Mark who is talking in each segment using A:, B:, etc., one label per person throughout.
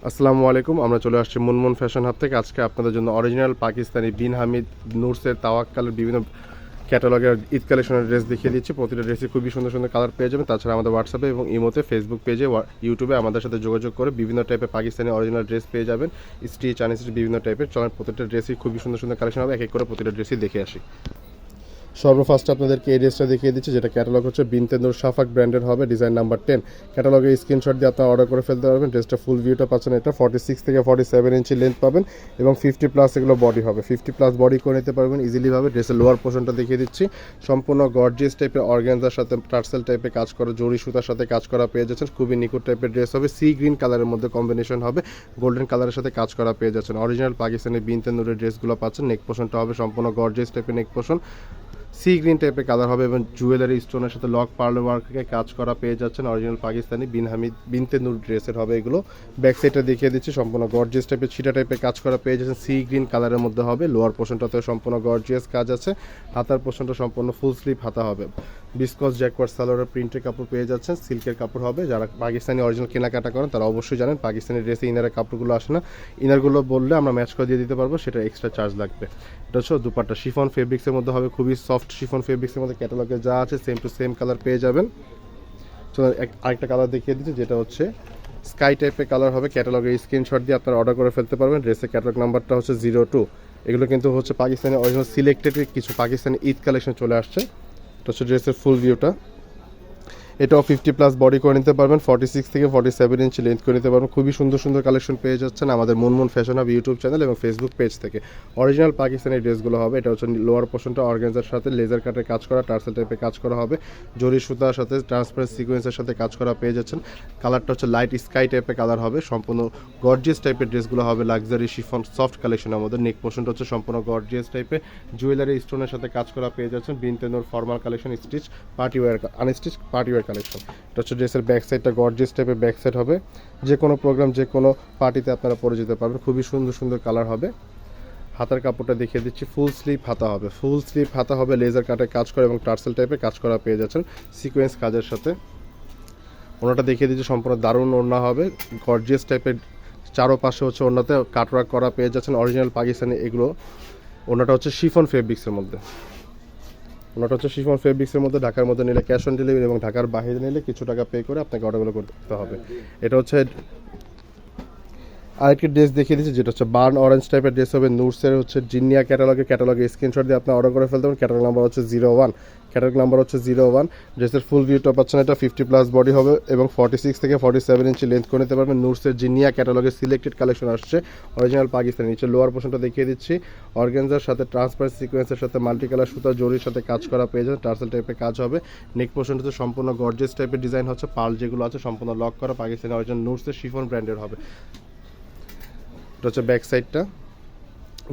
A: আসসালামু আলাইকুম। আমরা চলে আসছি মুনমুন ফ্যাশন হাব থেকে। আজকে আপনাদের জন্য অরিজিনাল পাকিস্তানি বিন হামিদ নুরসের তাওয়াক্কালের বিভিন্ন ক্যাটালগের ঈদ কালেকশনের ড্রেস দেখিয়ে দিচ্ছি। প্রতিটা ড্রেসে খুবই সুন্দর সুন্দর কালার পেয়ে যাবেন। তাছাড়া আমাদের হোয়াটসঅ্যাপে এবং ইমোতে, ফেসবুক পেজে, ইউটিউবে আমাদের সাথে যোগাযোগ করে বিভিন্ন টাইপের পাকিস্তানি অরিজিনাল ড্রেস পেয়ে যাবেন। স্টিচ আনস্টিচ বিভিন্ন টাইপের। চলেন প্রতিটা ড্রেসই খুবই সুন্দর সুন্দর কালেকশন হবে। এক এক করে প্রতিটা ড্রেসই দেখে আসি। সর্বফার্স্ট আপনাদেরকে এই ড্রেসটা দেখিয়ে দিচ্ছি, যেটা ক্যাটালগ হচ্ছে বিনতে নূর শাফাক ব্র্যান্ডের হবে, ডিজাইন নাম্বার 10। ক্যাটালগের স্ক্রিনশট দিয়ে আপনারা অর্ডার করে ফেলতে পারবেন। ড্রেসটা ফুল ভিউটা পাচ্ছেন, এটা 46 থেকে 47 ইঞ্চি লেন্থ পাবেন এবং 50+ এগুলো বডি হবে। 50+ বডি করে নিতে পারবেন ইজিলিভাবে। ড্রেসের লোয়ার পোর্শনটা দেখিয়ে দিচ্ছি, সম্পূর্ণ গর্জিয়াস টাইপের অর্গানজার সাথে টার্সেল টাইপের কাজ করা, জরি সুতার সাথে কাজ করা পেয়ে যাচ্ছেন। খুবই নিখুঁত টাইপের ড্রেস হবে, সি গ্রিন কালারের মধ্যে কম্বিনেশন হবে, গোল্ডেন কালারের সাথে কাজ করা পেয়ে যাচ্ছেন। অরিজিনাল পাকিস্তানি বিনতে নূরের ড্রেসগুলো পাচ্ছেন। নেক পোর্শনটা হবে সম্পূর্ণ গর্জিয়াস টাইপের নেক পোর্শন, সি গ্রিন টাইপের কালার হবে এবং জুয়েলারি স্টোনের সাথে লক পার্ল ওয়ার্কে কাজ করা পেয়ে যাচ্ছেন। অরিজিনাল পাকিস্তানি বিন হামিদ বিনতে নূর ড্রেসের হবে এগুলো। ব্যাক সাইডটা দেখিয়ে দিচ্ছি, সম্পূর্ণ গর্জিয়াস টাইপের ছিটা টাইপের কাজ করা পেয়ে যাচ্ছেন, সি গ্রিন কালারের মধ্যে হবে। লোয়ার পোর্শনটাতেও সম্পূর্ণ গর্জিয়াস কাজ আছে। হাতার পোর্শনটা সম্পূর্ণ ফুল স্লিভ হাতা হবে। বিসকস জ্যাকওয়ার্ড সালোয়ারের প্রিন্টের কাপড় পেয়ে যাচ্ছেন, সিল্কের কাপড় হবে। যারা পাকিস্তানি অরিজিনাল কেনাকাটা করেন তারা অবশ্যই জানেন পাকিস্তানি ড্রেসে ইনারের কাপড়গুলো আসে না। ইনারগুলো বললে আমরা ম্যাচ করে দিয়ে দিতে পারবো, সেটা এক্সট্রা চার্জ লাগবে। এটা হচ্ছে দুপাট্টা, শিফন ফেব্রিক্সের মধ্যে হবে, খুবই সফট শিফন ফেব্রিক্সের মধ্যে। ক্যাটালগে যা আছে সেম টু সেম কালার পেয়ে যাবেন। চলো আরেকটা কালার দেখিয়ে দিচ্ছি, যেটা হচ্ছে স্কাই টাইপের কালার হবে। ক্যাটালগের স্ক্রিনশট দিয়ে আপনারা অর্ডার করে ফেলতে পারবেন। ড্রেসের ক্যাটালগ নাম্বারটা হচ্ছে 02। এগুলো কিন্তু হচ্ছে পাকিস্তানি অরিজিনাল সিলেক্টেড কিছু পাকিস্তানি ঈদ কালেকশন চলে আসছে। এটা হচ্ছে ড্রেসের ফুল ভিউটা। এটাও 50+ বডি করে নিতে পারবেন, 46 থেকে 47 ইঞ্চি লেন্থ করে নিতে পারবেন। খুবই সুন্দর সুন্দর কালেকশন পেয়ে যাচ্ছেন আমাদের Munmun fashion hub YouTube channel এবং ফেসবুক পেজ থেকে। অরিজিনাল পাকিস্তানি ড্রেসগুলো হবে। এটা হচ্ছে লোয়ার পোর্শনটা অর্গানজার সাথে লেজার কাটের কাজ করা, টার্সেল টাইপের কাজ করা হবে, জরি সুতার সাথে ট্রান্সপারেন্ট সিকোয়েন্সের সাথে কাজ করা পেয়ে যাচ্ছেন। কালারটা হচ্ছে লাইট স্কাই টাইপের কালার হবে। সম্পূর্ণ গর্জিয়াস টাইপের ড্রেসগুলো হবে, লাক্সারি শিফন সফট কালেকশনের মধ্যে। নেক পোর্শনটা হচ্ছে সম্পূর্ণ গর্জিয়াস টাইপের, জুয়েলারি স্টোনের সাথে কাজ করা পেয়ে যাচ্ছেন। Binte Noor formal collection, stitch party wear, unstitch party wear collection. এটা হচ্ছে ড্রেসের ব্যাক সাইডটা গর্জিয়াস টাইপের ব্যাক সাইড হবে। যে কোনো প্রোগ্রাম, যে কোনো পার্টিতে আপনারা পরে যেতে পারবেন। খুবই সুন্দর সুন্দর কালার হবে। হাতার কাপড়টা দেখিয়ে দিচ্ছি, ফুল স্লিভ হাতা হবে। ফুল স্লিভ হাতা হবে, লেজার কাটে কাজ করা এবং টার্সেল টাইপের কাজ করা পেয়ে যাচ্ছেন সিকোয়েন্স কাজের সাথে। ওনাটা দেখিয়ে দিচ্ছি, সম্পূর্ণ দারুণ ওড়না হবে, গর্জিয়াস টাইপের। চারোপাশে হচ্ছে ওড়নাতে কাটওয়ার্ক করা পেয়ে যাচ্ছেন অরিজিনাল পাকিস্তানি এগুলো। ওনাটা হচ্ছে শিফন ফেব্রিক্সের মধ্যে। ওনাটা হচ্ছে শিফন ফেব্রিক্সের মধ্যে। ঢাকার মধ্যে নিলে ক্যাশ অন ডেলিভারি এবং ঢাকার বাইরে নিলে কিছু টাকা পে করে আপনাকে অর্ডারগুলো করতে হবে। এটা হচ্ছে আরেকটি ড্রেস দেখিয়ে দিচ্ছি, যেটা হচ্ছে বার্ন অরেঞ্জ টাইপের ড্রেস হবে। নুরসের হচ্ছে জিনিয়া ক্যাটালগে স্ক্রিনশট দিয়ে আপনি অর্ডার করে ফেলতে পারেন। ক্যাটালগ নাম্বার হচ্ছে 01। ক্যাটালগ নাম্বার হচ্ছে 01। ড্রেসের ফুল ভিউটা পাচ্ছেন, এটা 50+ বডি হবে এবং 46 থেকে 47 ইঞ্চি লেন্থ করে নিতে পারবেন। নুরসের জিনিয়া ক্যাটালগের সিলেক্টেড কালেকশন আসছে অরিজিনাল পাকিস্তানি। নিচে লোয়ার পোর্শনটা দেখিয়ে দিচ্ছি, অর্গানজার সাথে ট্রান্সপারেন্ট সিকোয়েন্সের সাথে মাল্টি কালার সুতা জরির সাথে কাজ করা পেয়ে যাবে। টার্সেল টাইপের কাজ হবে। নেক পোর্শনটা হচ্ছে সম্পূর্ণ গর্জিয়াস টাইপের ডিজাইন হচ্ছে, পার্ল যেগুলো আছে সম্পূর্ণ লক করা পাকিস্তানি অরিজিনাল নুরসের শিফন ব্র্যান্ডের হবে। এটা হচ্ছে ব্যাক সাইডটা।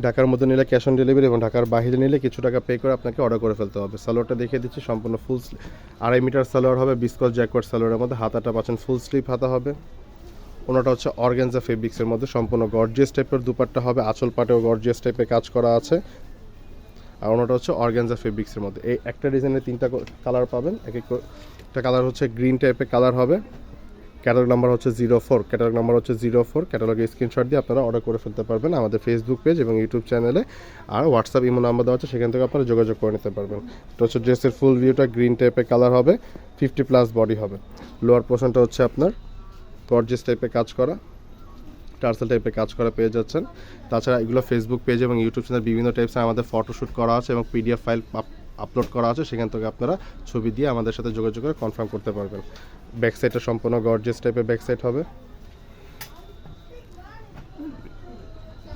A: ঢাকার মধ্যে নিলে ক্যাশ অন ডেলিভারি এবং ঢাকার বাইরে নিলে কিছু টাকা পে করে আপনাকে অর্ডার করে ফেলতে হবে। সালোয়ারটা দেখিয়ে দিচ্ছি, সম্পূর্ণ ফুল 2.5 মিটার সালোয়ার হবে, বিসকস জ্যাকওয়ার্ড সালোয়ারের মধ্যে। হাতাটা পাচ্ছেন ফুল স্লিভ হাতা হবে। ওনাটা হচ্ছে অর্গানজা ফেব্রিক্সের মধ্যে, সম্পূর্ণ গর্জিয়াস টাইপের। দুপাট্টা হবে, আঁচল পাটেও গর্জিয়াস টাইপের কাজ করা আছে। আর ওনাটা হচ্ছে অর্গানজা ফেব্রিক্সের মধ্যে। এই একটা ডিজাইনের 3টা কালার পাবেন। একটা কালার হচ্ছে গ্রিন টাইপের কালার হবে। ক্যাটালগ নাম্বার হচ্ছে 04। ক্যাটালগ নাম্বার হচ্ছে 04। ক্যাটালগে স্ক্রিনশট দিয়ে আপনারা অর্ডার করে ফেলতে পারবেন আমাদের ফেসবুক পেজ এবং ইউটিউব চ্যানেলে। আর হোয়াটসঅ্যাপ ইমো নাম্বার দেওয়া আছে, সেখান থেকে আপনারা যোগাযোগ করে নিতে পারবেন। এটা হচ্ছে ড্রেসের ফুল ভিউটা, গ্রিন টাইপের কালার হবে, 50+ বডি হবে। লোয়ার পোর্শনটা হচ্ছে আপনার গর্জিয়াস টাইপের কাজ করা, টার্সেল টাইপের কাজ করা পেয়ে যাচ্ছেন। তাছাড়া এগুলো ফেসবুক পেজ এবং ইউটিউব চ্যানেল বিভিন্ন টাইপসে আমাদের ফটোশ্যুট করা আছে এবং পিডিএফ ফাইল আপলোড করা আছে, সেখান থেকে আপনারা ছবি দিয়ে আমাদের সাথে যোগাযোগ করে কনফার্ম করতে পারবেন। ব্যাক সাইডটা সম্পূর্ণ গর্জিয়াস টাইপের ব্যাক সাইড হবে।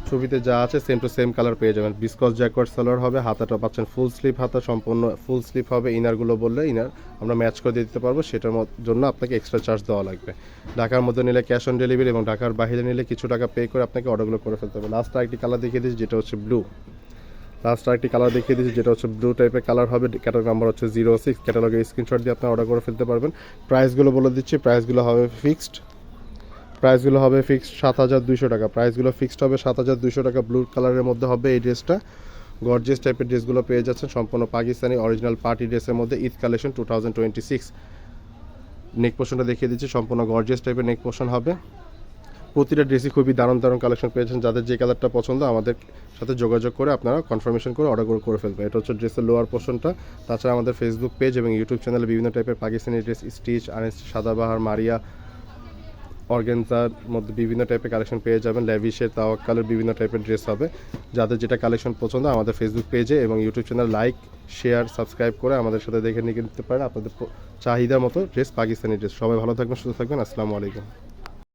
A: ছবিতে যা আছে সেম টু সেম কালার পেয়ে যাবেন। বিসকস জ্যাকওয়ার্ড সালোয়ার হবে, হাতাটা পাচ্ছেন ফুল স্লিভ হাতা, সম্পূর্ণ ফুল স্লিভ হবে। ইনারগুলো বললে ইনার আমরা ম্যাচ করে দিতে পারবো, সেটার জন্য আপনাকে এক্সট্রা চার্জ দেওয়া লাগবে। ঢাকার মধ্যে নিলে ক্যাশ অন ডেলিভারি এবং ঢাকার বাইরে নিলে কিছু টাকা পে করে আপনাকে অর্ডারগুলো করে ফেলতে হবে। লাস্ট আরেকটি কালার দেখিয়ে দিচ্ছি, যেটা হচ্ছে ব্লু। লাস্ট আরেকটি কালার দেখিয়ে দিচ্ছি, যেটা হচ্ছে ব্লু টাইপের কালার হবে। ক্যাটালগ নাম্বার হচ্ছে 06। ক্যাটালগে স্ক্রিনশট দিয়ে আপনারা অর্ডার করে ফেলতে পারবেন। প্রাইসগুলো বলে দিচ্ছি, প্রাইসগুলো হবে ফিক্সড। 7,200 টাকা। প্রাইসগুলো ফিক্সড হবে 7,200 টাকা। ব্লু কালারের মধ্যে হবে এই ড্রেসটা। গর্জিয়াস টাইপের ড্রেসগুলো পেয়ে যাচ্ছেন সম্পূর্ণ পাকিস্তানি অরিজিনাল পার্টি ড্রেসের মধ্যে, ঈদ কালেকশন 2026। নেক পোর্শনটা দেখিয়ে দিচ্ছি, সম্পূর্ণ গর্জিয়াস টাইপের নেক পোর্শন হবে। প্রতিটা ড্রেসই খুবই দারুণ দারুণ কালেকশন পেয়েছেন। যাদের যে কালারটা পছন্দ আমাদের সাথে যোগাযোগ করে আপনারা কনফার্মেশন করে অর্ডার করে ফেলবেন। এটা হচ্ছে ড্রেসের লোয়ার পোর্শনটা। তাছাড়া আমাদের ফেসবুক পেজ এবং ইউটিউব চ্যানেলে বিভিন্ন টাইপের Pakistani dress, stitch, unstitch, Sadabahar, Maria, অর্গেনজার মধ্যে বিভিন্ন টাইপের কালেকশন পেয়ে যাবেন। ল্যাভিশের, তাওয়াক্কালের বিভিন্ন টাইপের ড্রেস হবে। যাদের যেটা কালেকশন পছন্দ আমাদের ফেসবুক পেজে এবং YouTube channel like, share, subscribe করে আমাদের সাথে দেখে নিতে পারেন আপনাদের চাহিদা মতো ড্রেস, পাকিস্তানি ড্রেস। সবাই ভালো থাকবেন, সুস্থ থাকবেন। আসসালামু আলাইকুম।